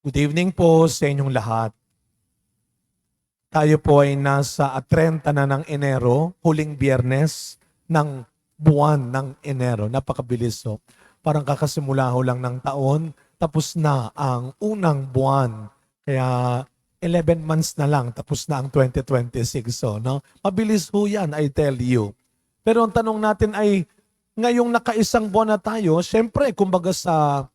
Good evening po sa inyong lahat. Tayo po ay nasa 30 na ng Enero, huling biyernes ng buwan ng Enero. Napakabilis po. Parang kakasimula ho lang ng taon, tapos na ang unang buwan. Kaya 11 months na lang, tapos na ang 2026. So, no? Mabilis ho yan, I tell you. Pero ang tanong natin ay, ngayong nakaisang buwan na tayo, syempre, kumbaga sa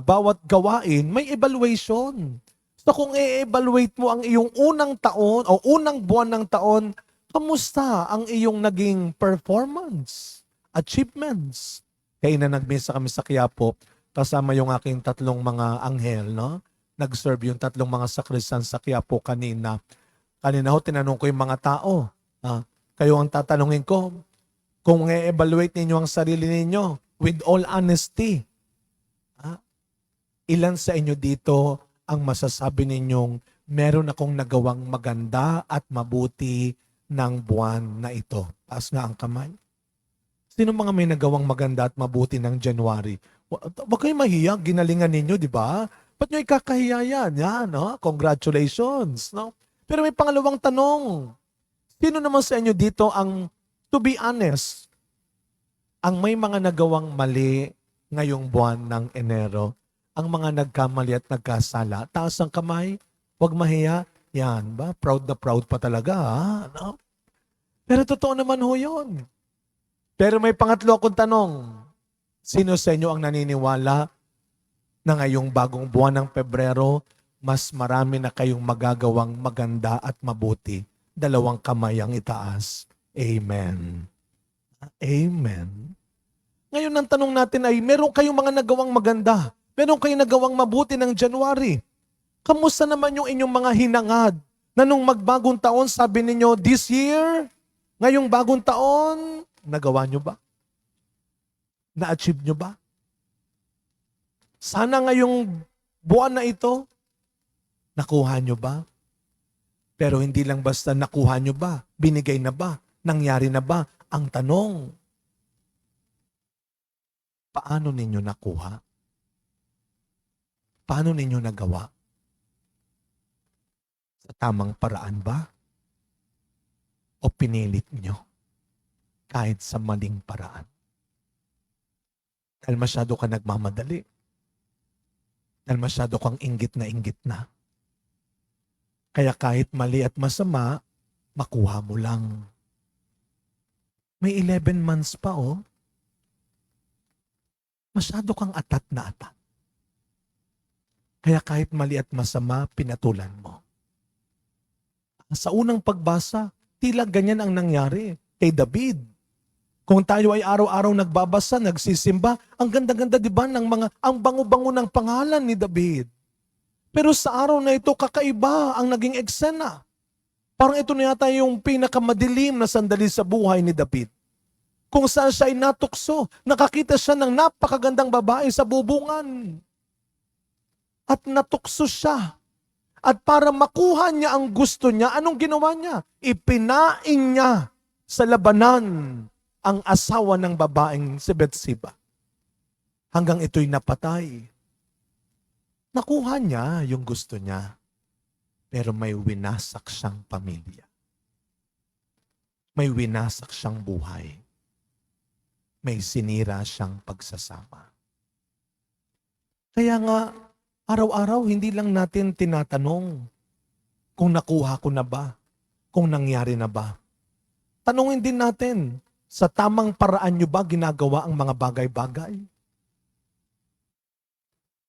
bawat gawain, may evaluation. So kung i-evaluate mo ang iyong unang taon o unang buwan ng taon, kamusta ang iyong naging performance, achievements? Kaya na nagmisa kami sa Quiapo, kasama yung aking tatlong mga anghel, no? Nag-serve yung tatlong mga sakrisan sa Quiapo kanina. Kanina ho, tinanong ko yung mga tao. Kayo ang tatanungin ko, kung i-evaluate ninyo ang sarili ninyo with all honesty, ilan sa inyo dito ang masasabi ninyong meron akong nagawang maganda at mabuti ng buwan na ito? Taas nga ang kamay. Sino mga may nagawang maganda at mabuti ng January? Wag kayo mahiya, ginalingan ninyo, di ba? Ba't nyo ikakahiya yan? Yan, no? Congratulations. No? Pero may pangalawang tanong. Sino naman sa inyo dito ang, to be honest, ang may mga nagawang mali ngayong buwan ng Enero? Ang mga nagkamali at nagkasala, taas ang kamay, huwag mahiya. Yan ba? Proud na proud pa talaga. No? Pero totoo naman ho yun. Pero may pangatlo akong tanong. Sino sa inyo ang naniniwala na ngayong bagong buwan ng Pebrero, mas marami na kayong magagawang maganda at mabuti? Dalawang kamay ang itaas. Amen. Amen. Ngayon ang tanong natin ay, meron kayong mga nagawang maganda? Meron kayong nagawang mabuti ng January? Kamusta naman yung inyong mga hinangad na nung magbagong taon, sabi ninyo, this year, ngayong bagong taon, nagawa nyo ba? Na-achieve nyo ba? Sana ngayong buwan na ito, nakuha nyo ba? Pero hindi lang basta nakuha nyo ba? Binigay na ba? Nangyari na ba? Ang tanong, paano ninyo nakuha? Paano ninyo nagawa? Sa tamang paraan ba? O pinilit nyo? Kahit sa maling paraan? Dahil masyado ka nagmamadali. Dahil masyado kang inggit na. Kaya kahit mali at masama, makuha mo lang. May 11 months pa oh. Masyado kang atat na atat. Kaya kahit mali at masama, pinatulan mo. Sa unang pagbasa, tila ganyan ang nangyari kay David. Kung tayo ay araw-araw nagbabasa, nagsisimba, ang ganda-ganda di ba ng ang bango-bango ng pangalan ni David. Pero sa araw na ito, kakaiba ang naging eksena. Parang ito na yata yung pinakamadilim na sandali sa buhay ni David. Kung saan siya ay natukso, nakakita siya ng napakagandang babae sa bubungan. At natukso siya. At para makuha niya ang gusto niya, anong ginawa niya? Ipinain niya sa labanan ang asawa ng babaeng si Bathsheba. Hanggang ito'y napatay. Nakuha niya yung gusto niya. Pero may winasak siyang pamilya. May winasak siyang buhay. May sinira siyang pagsasama. Kaya nga, araw-araw, hindi lang natin tinatanong kung nakuha ko na ba, kung nangyari na ba. Tanungin din natin, sa tamang paraan nyo ba ginagawa ang mga bagay-bagay?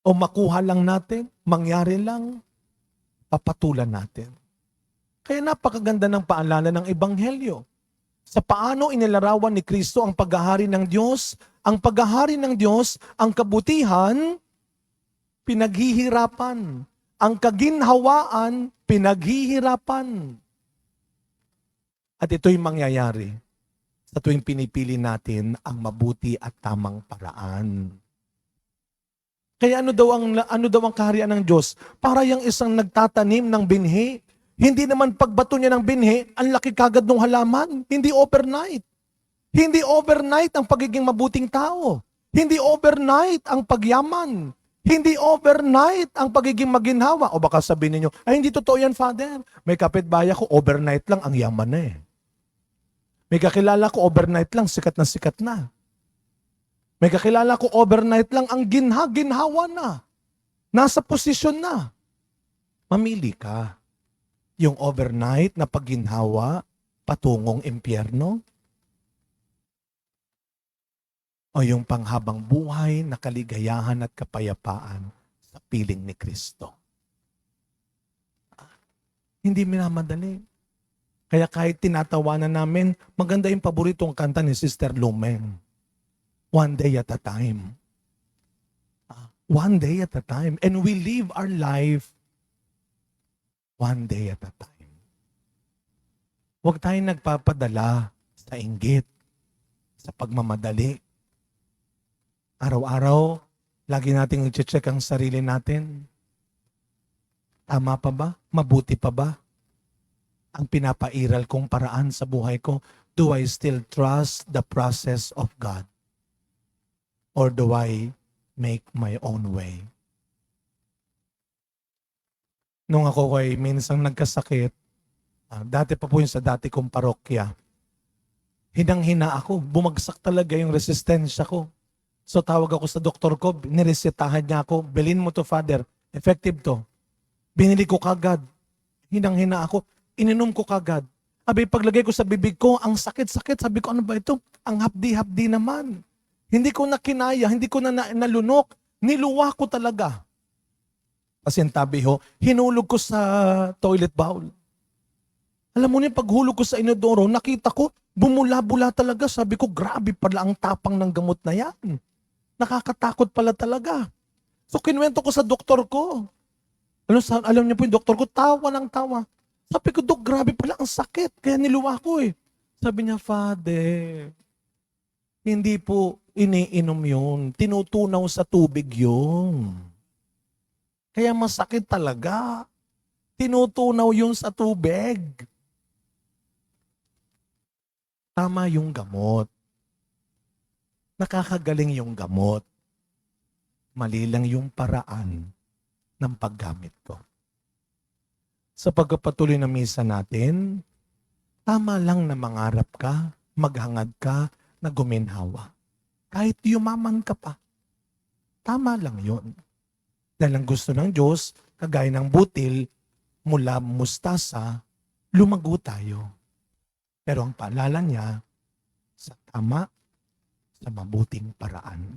O makuha lang natin, mangyari lang, papatulan natin. Kaya napakaganda ng paalala ng Ebanghelyo. Sa paano inilarawan ni Kristo ang paghahari ng Diyos, ang paghahari ng Diyos, ang kabutihan, pinaghihirapan. Ang kaginhawaan, pinaghihirapan. At ito'y mangyayari sa tuwing pinipili natin ang mabuti at tamang paraan. Kaya ano daw ang kaharian ng Diyos? Para yung isang nagtatanim ng binhi. Hindi naman pagbato niya ng binhi, ang laki kagad ng halaman. Hindi overnight. Hindi overnight ang pagiging mabuting tao. Hindi overnight ang pagyaman. Hindi overnight ang pagiging maginhawa. O baka sabihin ninyo, ay hindi totoo yan, Father. May kapitbahay ko, overnight lang, ang yaman na eh. May kakilala ko, overnight lang, sikat na sikat na. May kakilala ko, overnight lang, ang ginhawa na. Nasa posisyon na. Mamili ka. Yung overnight na pagginhawa, patungong impyerno, o yung panghabang buhay na kaligayahan at kapayapaan sa piling ni Kristo. Hindi minamadali. Kaya kahit tinatawanan namin, maganda yung paboritong kanta ni Sister Lumen. One day at a time. One day at a time. And we live our life one day at a time. Huwag tayong nagpapadala sa inggit, sa pagmamadali. Araw-araw, lagi nating i-check ang sarili natin. Tama pa ba? Mabuti pa ba? Ang pinapairal kong paraan sa buhay ko, do I still trust the process of God? Or do I make my own way? Nung ako ay minsang nagkasakit, dati pa po yun sa dati kong parokya, hinang-hina ako, bumagsak talaga yung resistensya ko. So tawag ako sa doktor ko, niresetahan niya ako, bilhin mo to, Father, effective to. Binili ko kagad, hinang-hina ako, ininom ko kagad. Abi, paglagay ko sa bibig ko, ang sakit-sakit, sabi ko, ano ba ito? Ang hapdi-hapdi naman. Hindi ko na kinaya, hindi ko na nalunok, niluwa ko talaga. Pasintabi ho, hinulog ko sa toilet bowl. Alam mo niya, paghulog ko sa inodoro, nakita ko, bumula-bula talaga. Sabi ko, grabe pala ang tapang ng gamot na yan. Nakakatakot pala talaga. So kinuwento ko sa doktor ko. Alam niyo po yung doktor ko, tawa ng tawa. Sabi ko, Dok, grabe pala ang sakit. Kaya niluwa ko eh. Sabi niya, Father, hindi po iniinom yun. Tinutunaw sa tubig yun. Kaya masakit talaga. Tinutunaw yun sa tubig. Tama yung gamot. Nakakagaling yung gamot. Mali lang yung paraan ng paggamit ko. Sa pagpapatuloy ng misa natin, tama lang na mangarap ka, maghangad ka, na guminhawa. Kahit yumaman ka pa. Tama lang yun. Dahil ang gusto ng Diyos, kagaya ng butil, mula mustasa, lumago tayo. Pero ang paalala niya, sa tama, sa mabuting paraan.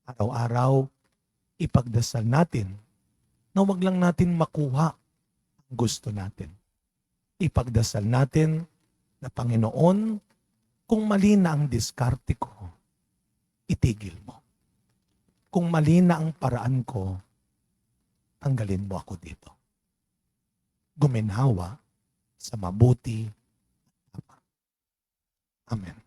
Araw-araw, ipagdasal natin na wag lang natin makuha ang gusto natin. Ipagdasal natin na Panginoon, kung mali na ang diskarte ko, itigil mo. Kung mali na ang paraan ko, tanggalin mo ako dito. Guminhawa sa mabuti. Amen.